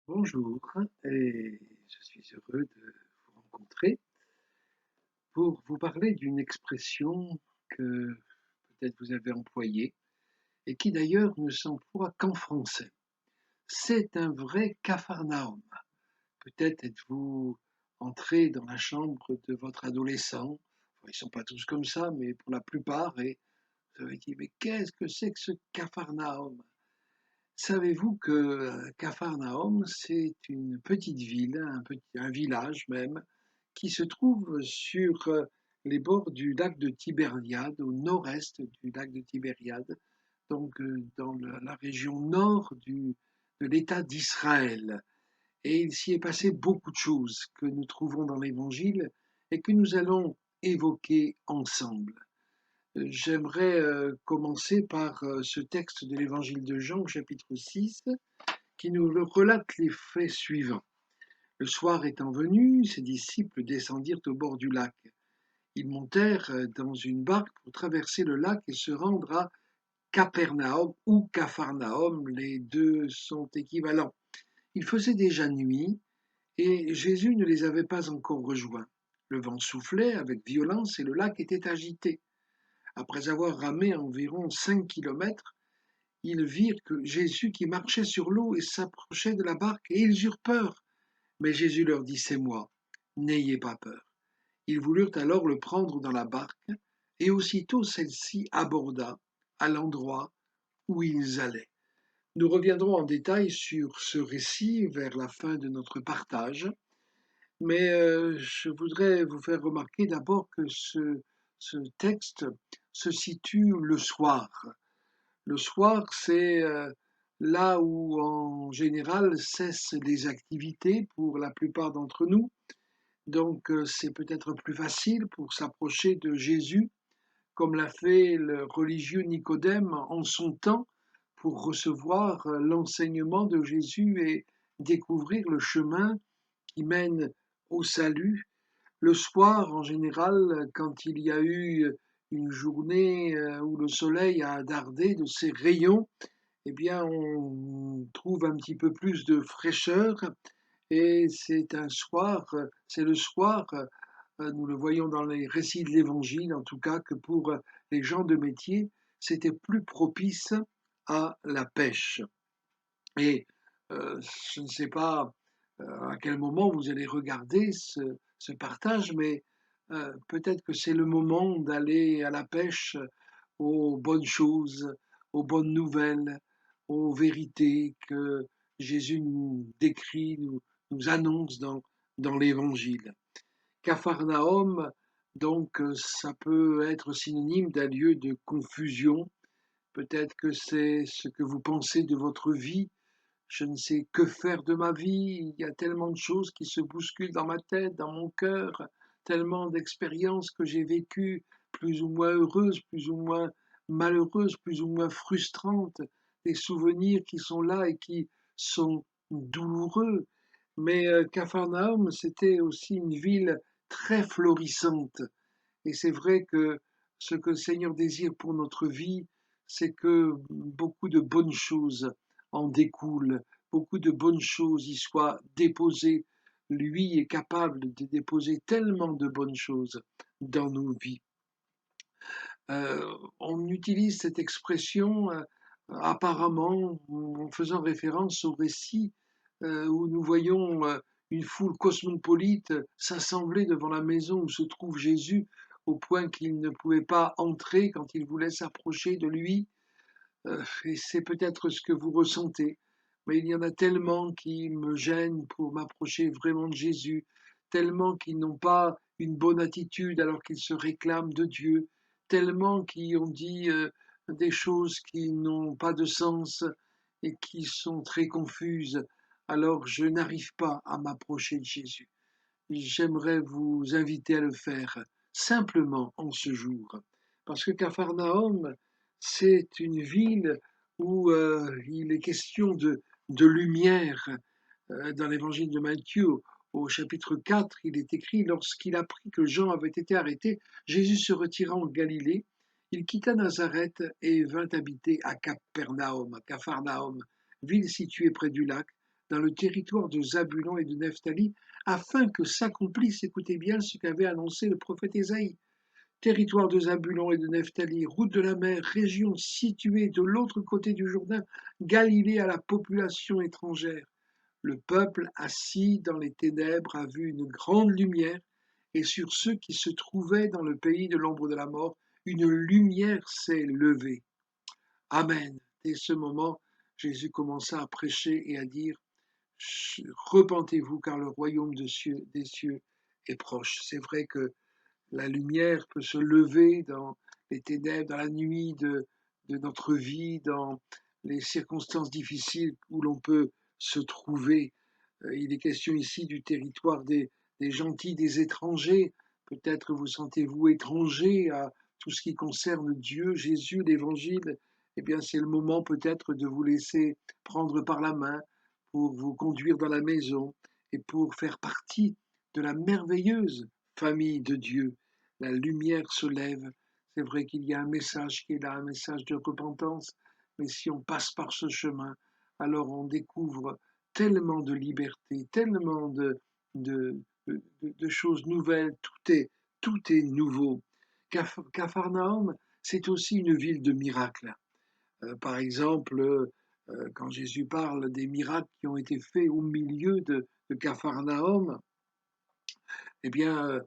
Bonjour, et je suis heureux de vous rencontrer pour vous parler d'une expression que peut-être vous avez employée et qui d'ailleurs ne s'emploie qu'en français. C'est un vrai capharnaüm. Peut-être êtes-vous entré dans la chambre de votre adolescent. Enfin, ils ne sont pas tous comme ça, mais pour la plupart, et vous avez dit, mais qu'est-ce que c'est que ce capharnaüm? Savez-vous que Capharnaüm, c'est une petite ville, un village même, qui se trouve sur les bords du lac de Tibériade, au nord-est du lac de Tibériade, donc dans la région nord de l'État d'Israël. Et il s'y est passé beaucoup de choses que nous trouvons dans l'Évangile et que nous allons évoquer ensemble. J'aimerais commencer par ce texte de l'Évangile de Jean, au chapitre 6, qui nous relate les faits suivants. Le soir étant venu, ses disciples descendirent au bord du lac. Ils montèrent dans une barque pour traverser le lac et se rendre à Capernaum ou Capharnaüm, les deux sont équivalents. Il faisait déjà nuit et Jésus ne les avait pas encore rejoints. Le vent soufflait avec violence et le lac était agité. Après avoir ramé environ 5 kilomètres, ils virent que Jésus qui marchait sur l'eau et s'approchait de la barque et ils eurent peur. Mais Jésus leur dit, c'est moi, n'ayez pas peur. Ils voulurent alors le prendre dans la barque, et aussitôt celle-ci aborda à l'endroit où ils allaient. Nous reviendrons en détail sur ce récit vers la fin de notre partage, mais je voudrais vous faire remarquer d'abord que ce texte se situe le soir. Le soir, c'est là où en général cessent les activités pour la plupart d'entre nous. Donc c'est peut-être plus facile pour s'approcher de Jésus, comme l'a fait le religieux Nicodème en son temps, pour recevoir l'enseignement de Jésus et découvrir le chemin qui mène au salut. Le soir, en général, quand il y a eu une journée où le soleil a dardé de ses rayons, eh bien, on trouve un petit peu plus de fraîcheur et c'est le soir, nous le voyons dans les récits de l'Évangile en tout cas, que pour les gens de métier, c'était plus propice à la pêche. Et je ne sais pas à quel moment vous allez regarder ce partage, mais peut-être que c'est le moment d'aller à la pêche aux bonnes choses, aux bonnes nouvelles, aux vérités que Jésus nous décrit, nous annonce dans l'Évangile. Capharnaüm, donc, ça peut être synonyme d'un lieu de confusion. Peut-être que c'est ce que vous pensez de votre vie. Je ne sais que faire de ma vie. Il y a tellement de choses qui se bousculent dans ma tête, dans mon cœur, tellement d'expériences que j'ai vécues, plus ou moins heureuses, plus ou moins malheureuses, plus ou moins frustrantes, des souvenirs qui sont là et qui sont douloureux. Mais Capharnaüm, c'était aussi une ville très florissante. Et c'est vrai que ce que le Seigneur désire pour notre vie, c'est que beaucoup de bonnes choses en découlent, beaucoup de bonnes choses y soient déposées. Lui est capable de déposer tellement de bonnes choses dans nos vies. On utilise cette expression apparemment en faisant référence au récit où nous voyons une foule cosmopolite s'assembler devant la maison où se trouve Jésus au point qu'il ne pouvait pas entrer quand il voulait s'approcher de lui. Et c'est peut-être ce que vous ressentez. Mais il y en a tellement qui me gênent pour m'approcher vraiment de Jésus, tellement qui n'ont pas une bonne attitude alors qu'ils se réclament de Dieu, tellement qui ont dit des choses qui n'ont pas de sens et qui sont très confuses. Alors je n'arrive pas à m'approcher de Jésus. J'aimerais vous inviter à le faire simplement en ce jour. Parce que Capharnaüm, c'est une ville où il est question de lumière. Dans l'évangile de Matthieu, au chapitre 4, il est écrit, lorsqu'il apprit que Jean avait été arrêté, Jésus se retira en Galilée. Il quitta Nazareth et vint habiter à Capernaum, à Capharnaüm, ville située près du lac, dans le territoire de Zabulon et de Nephtali, afin que s'accomplisse, écoutez bien, ce qu'avait annoncé le prophète Ésaïe. Territoire de Zabulon et de Nephtali, route de la mer, région située de l'autre côté du Jourdain, Galilée à la population étrangère. Le peuple assis dans les ténèbres a vu une grande lumière, et sur ceux qui se trouvaient dans le pays de l'ombre de la mort, une lumière s'est levée. Amen. Dès ce moment, Jésus commença à prêcher et à dire, repentez-vous car le royaume des cieux est proche. C'est vrai que la lumière peut se lever dans les ténèbres, dans la nuit de notre vie, dans les circonstances difficiles où l'on peut se trouver. Il est question ici du territoire des gentils, des étrangers. Peut-être vous sentez-vous étranger à tout ce qui concerne Dieu, Jésus, l'Évangile. Eh bien, c'est le moment peut-être de vous laisser prendre par la main pour vous conduire dans la maison et pour faire partie de la merveilleuse famille de Dieu. La lumière se lève. C'est vrai qu'il y a un message qui est là, un message de repentance, mais si on passe par ce chemin, alors on découvre tellement de liberté, tellement de choses nouvelles, tout est nouveau. Capharnaüm, c'est aussi une ville de miracles. Par exemple, quand Jésus parle des miracles qui ont été faits au milieu de Capharnaüm, eh bien,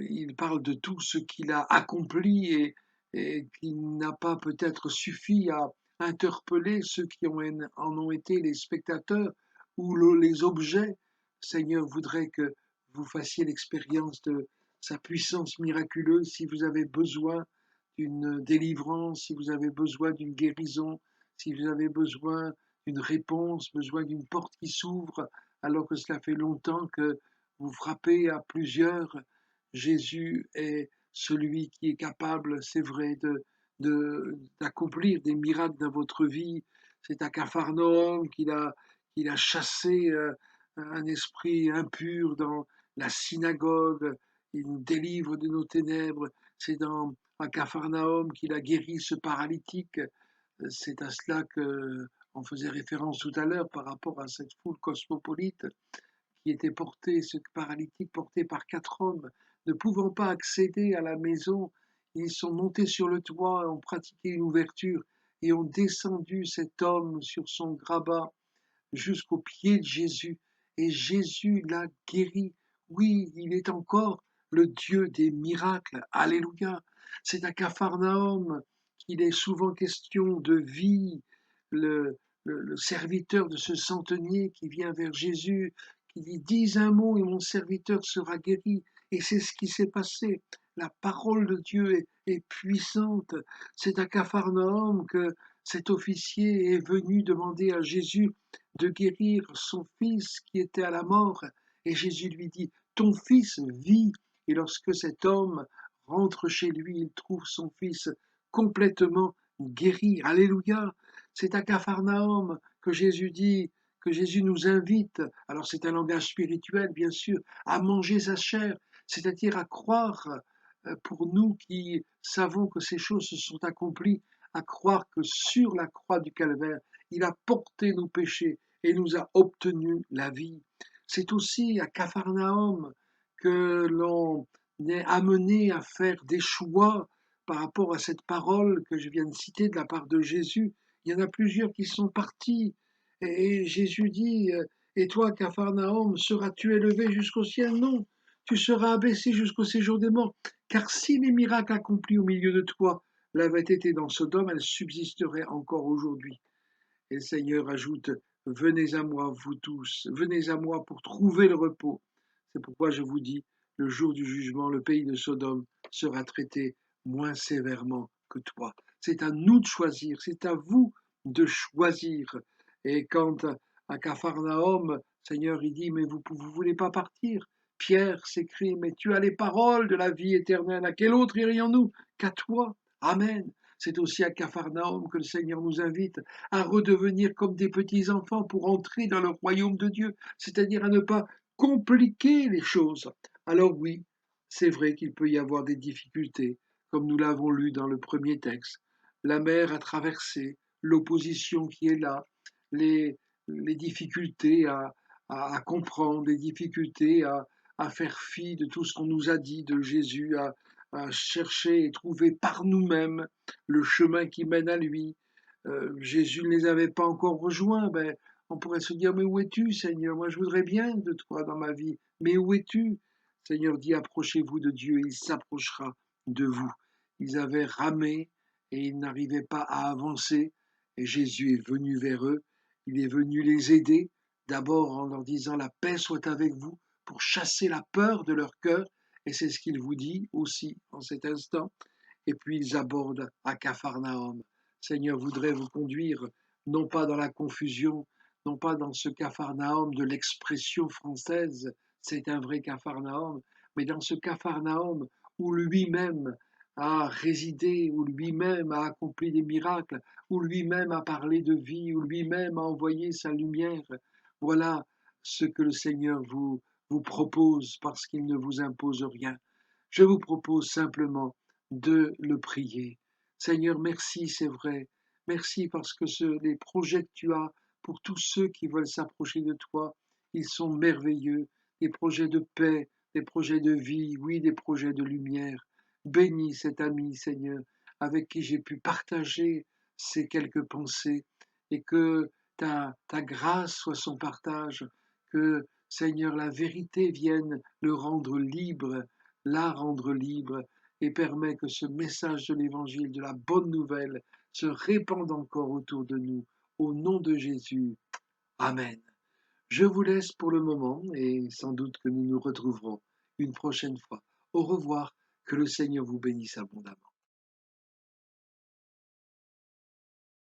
il parle de tout ce qu'il a accompli et qui n'a pas peut-être suffi à interpeller ceux qui en ont été les spectateurs ou les objets. Seigneur voudrait que vous fassiez l'expérience de sa puissance miraculeuse si vous avez besoin d'une délivrance, si vous avez besoin d'une guérison, si vous avez besoin d'une réponse, besoin d'une porte qui s'ouvre, alors que cela fait longtemps que vous frappez à plusieurs. Jésus est celui qui est capable, c'est vrai, d'accomplir des miracles dans votre vie. C'est à Capharnaüm qu'il a chassé un esprit impur dans la synagogue. Il nous délivre de nos ténèbres. C'est à Capharnaüm qu'il a guéri ce paralytique. C'est à cela que on faisait référence tout à l'heure par rapport à cette foule cosmopolite qui était porté, ce paralytique porté par 4 hommes, ne pouvant pas accéder à la maison, ils sont montés sur le toit, ont pratiqué une ouverture et ont descendu cet homme sur son grabat jusqu'au pied de Jésus. Et Jésus l'a guéri. Oui, il est encore le Dieu des miracles. Alléluia. C'est à Capharnaüm qu'il est souvent question de vie. Le serviteur de ce centenier qui vient vers Jésus, qui dit, dis un mot et mon serviteur sera guéri. Et c'est ce qui s'est passé. La parole de Dieu est puissante. C'est à Capharnaüm que cet officier est venu demander à Jésus de guérir son fils qui était à la mort. Et Jésus lui dit, ton fils vit. Et lorsque cet homme rentre chez lui, il trouve son fils complètement guéri. Alléluia. C'est à Capharnaüm que Jésus dit, que Jésus nous invite, alors c'est un langage spirituel bien sûr, à manger sa chair, c'est-à-dire à croire pour nous qui savons que ces choses se sont accomplies, à croire que sur la croix du calvaire, il a porté nos péchés et nous a obtenu la vie. C'est aussi à Capharnaüm que l'on est amené à faire des choix par rapport à cette parole que je viens de citer de la part de Jésus. Il y en a plusieurs qui sont partis. Et Jésus dit, et toi, Capharnaüm, seras-tu élevé jusqu'au ciel? Non, tu seras abaissé jusqu'au séjour des morts. Car si les miracles accomplis au milieu de toi l'avaient été dans Sodome, elles subsisteraient encore aujourd'hui. Et le Seigneur ajoute, venez à moi, vous tous, venez à moi pour trouver le repos. C'est pourquoi je vous dis, le jour du jugement, le pays de Sodome sera traité moins sévèrement que toi. C'est à nous de choisir, c'est à vous de choisir. Et quand à Capharnaüm, Seigneur, il dit, mais vous ne voulez pas partir. Pierre s'écrie, mais tu as les paroles de la vie éternelle. À quel autre irions-nous qu'à toi? Amen. C'est aussi à Capharnaüm que le Seigneur nous invite à redevenir comme des petits enfants pour entrer dans le royaume de Dieu, c'est-à-dire à ne pas compliquer les choses. Alors oui, c'est vrai qu'il peut y avoir des difficultés, comme nous l'avons lu dans le premier texte. La mer a traversé, l'opposition qui est là, les, les difficultés à comprendre, les difficultés à faire fi de tout ce qu'on nous a dit de Jésus, à chercher et trouver par nous-mêmes le chemin qui mène à lui. Jésus ne les avait pas encore rejoints, ben, on pourrait se dire, mais où es-tu, Seigneur? Moi, je voudrais bien de toi dans ma vie, mais où es-tu? Seigneur dit, approchez-vous de Dieu, et il s'approchera de vous. Ils avaient ramé et ils n'arrivaient pas à avancer, et Jésus est venu vers eux, il est venu les aider, d'abord en leur disant, la paix soit avec vous, pour chasser la peur de leur cœur, et c'est ce qu'il vous dit aussi en cet instant. Et puis ils abordent à Capharnaüm. Seigneur voudrait vous conduire, non pas dans la confusion, non pas dans ce Capharnaüm de l'expression française, c'est un vrai Capharnaüm, mais dans ce Capharnaüm où lui-même a résidé, où lui-même a accompli des miracles, où lui-même a parlé de vie, où lui-même a envoyé sa lumière. Voilà ce que le Seigneur vous propose parce qu'il ne vous impose rien. Je vous propose simplement de le prier. Seigneur, merci, c'est vrai. Merci parce que les projets que tu as pour tous ceux qui veulent s'approcher de toi, ils sont merveilleux. Des projets de paix, des projets de vie, oui, des projets de lumière. Bénis cet ami, Seigneur, avec qui j'ai pu partager ces quelques pensées et que ta grâce soit son partage, que, Seigneur, la vérité vienne le rendre libre, la rendre libre et permet que ce message de l'évangile, de la bonne nouvelle, se répande encore autour de nous. Au nom de Jésus. Amen. Je vous laisse pour le moment et sans doute que nous nous retrouverons une prochaine fois. Au revoir. Que le Seigneur vous bénisse abondamment.